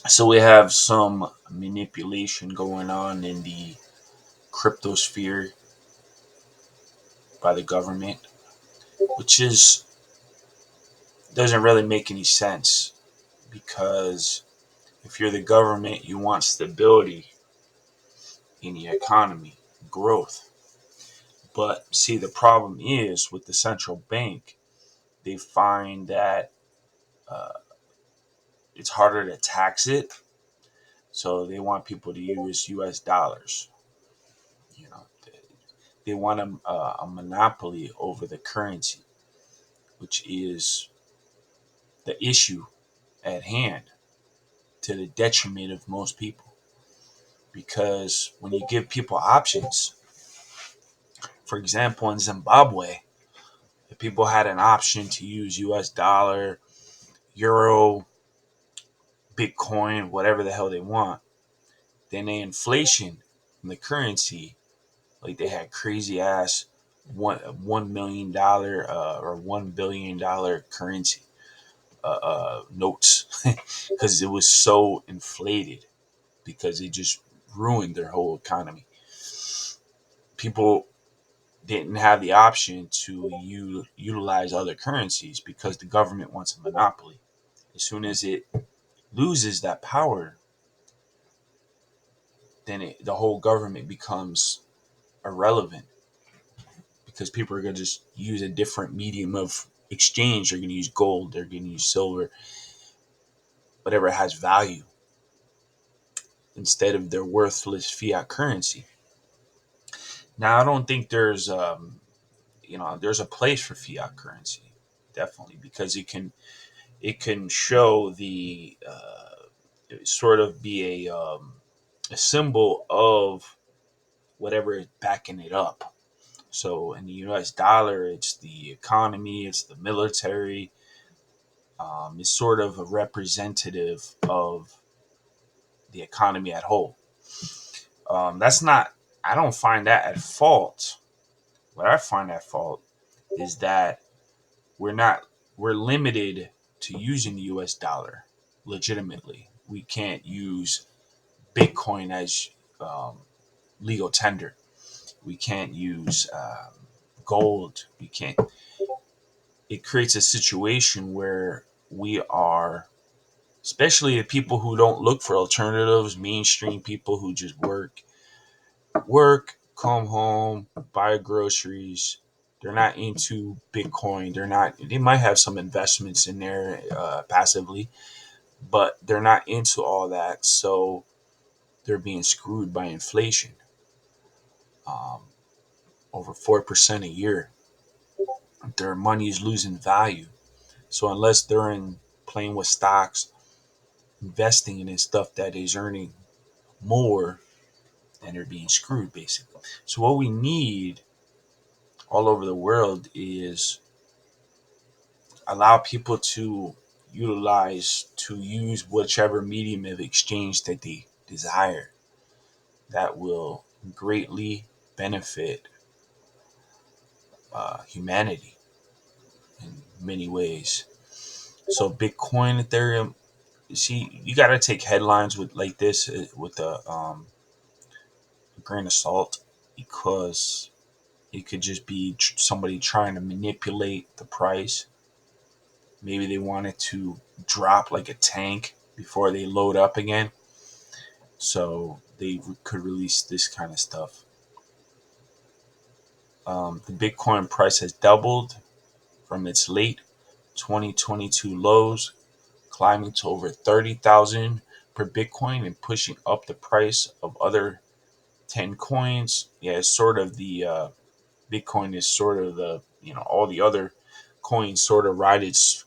So we have some manipulation going on in the crypto sphere by the government, which is doesn't really make any sense because if you're the government, you want stability in the economy, growth. But see, the problem is with the central bank, they find that uh, it's harder to tax it, so they want people to use U.S. dollars. You know, they want a monopoly over the currency, which is the issue at hand to the detriment of most people. Because when you give people options, for example, in Zimbabwe, if people had an option to use US dollar, euro, Bitcoin, whatever the hell they want, then the inflation in the currency, like they had crazy ass $1 million or $1 billion currency notes because it was so inflated because it just ruined their whole economy. People didn't have the option to utilize other currencies because the government wants a monopoly. As soon as it loses that power, then the whole government becomes irrelevant because people are going to just use a different medium of exchange. They're going to use gold, they're going to use silver, whatever has value instead of their worthless fiat currency. Now, I don't think there's a place for fiat currency, definitely, because it can show the sort of be a symbol of whatever is backing it up. So in the U.S. dollar, it's the economy, it's the military. It's sort of a representative of the economy at whole. That's not. I don't find that at fault. What I find at fault is that we're not. We're limited to using the U.S. dollar legitimately. We can't use Bitcoin as um, legal tender. We can't use gold. We can't. It creates a situation where we are, especially the people who don't look for alternatives, mainstream people who just work, come home, buy groceries. They're not into Bitcoin. They're not. They might have some investments in there passively, but they're not into all that. So they're being screwed by inflation, um, over 4% a year. Their money is losing value. So unless they're in playing with stocks, investing in stuff that is earning more, then they're being screwed basically. So what we need all over the world is allow people to use whichever medium of exchange that they desire that will greatly benefit humanity in many ways. So Bitcoin, Ethereum, see, you got to take headlines with like this with a grain of salt because it could just be somebody trying to manipulate the price. Maybe they want it to drop like a tank before they load up again. So they could release this kind of stuff. The Bitcoin price has doubled from its late 2022 lows, climbing to over 30,000 per Bitcoin and pushing up the price of other 10 coins. Yeah, it's sort of the Bitcoin is sort of the, all the other coins sort of ride its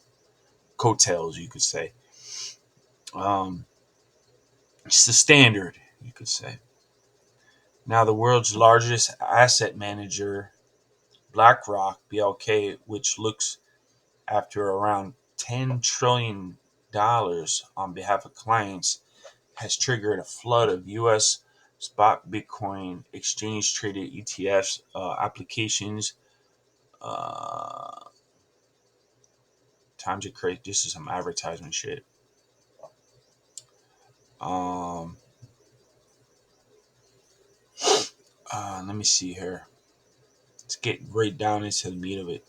coattails, you could say. Um, it's the standard, you could say. Now, the world's largest asset manager, BlackRock, BLK, which looks after around $10 trillion on behalf of clients, has triggered a flood of U.S. spot Bitcoin exchange traded ETFs applications. Uh, Times are crazy. This is some advertisement shit. Um, Let me see here. Let's get right down into the meat of it.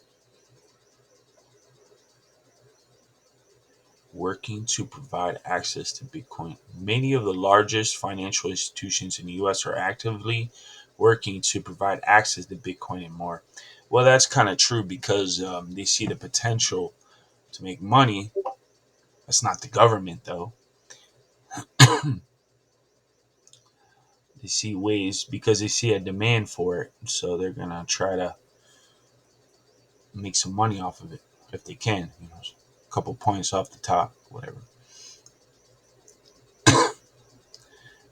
Working to provide access to Bitcoin. Many of the largest financial institutions in the US are actively working to provide access to Bitcoin and more. Well, that's kind of true because they see the potential to make money. That's not the government, though. They see ways because they see a demand for it. So they're going to try to make some money off of it if they can. A couple points off the top, whatever.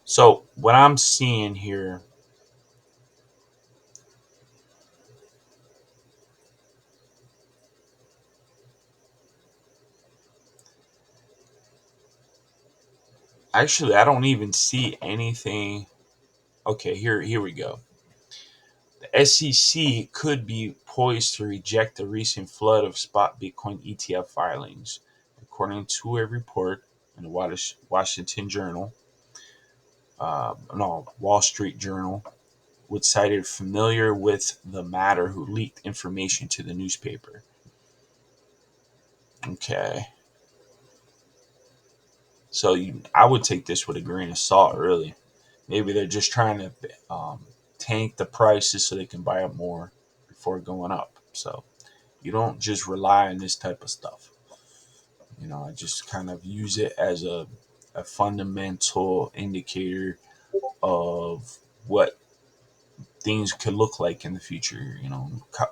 So what I'm seeing here, actually, I don't even see anything. Okay, here we go. The SEC could be poised to reject the recent flood of spot Bitcoin ETF filings, according to a report in the Washington Journal, no, Wall Street Journal, which cited familiar with the matter who leaked information to the newspaper. Okay, so I would take this with a grain of salt, really. Maybe they're just trying to tank the prices so they can buy up more before going up. So you don't just rely on this type of stuff. I just kind of use it as a fundamental indicator of what things could look like in the future,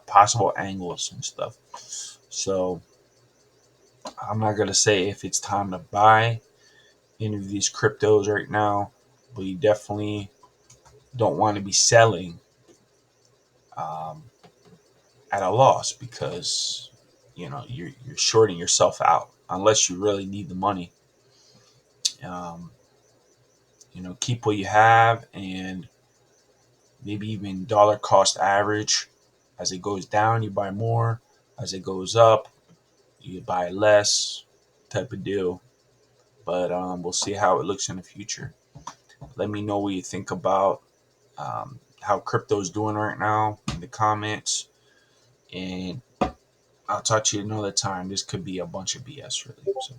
possible angles and stuff. So I'm not going to say if it's time to buy any of these cryptos right now, but you definitely don't want to be selling um, at a loss because you're shorting yourself out unless you really need the money. Um, keep what you have and maybe even dollar cost average. As it goes down, you buy more. As it goes up, you buy less, type of deal. But we'll see how it looks in the future. Let me know what you think about how crypto is doing right now in the comments. And I'll talk to you another time. This could be a bunch of BS, really. So.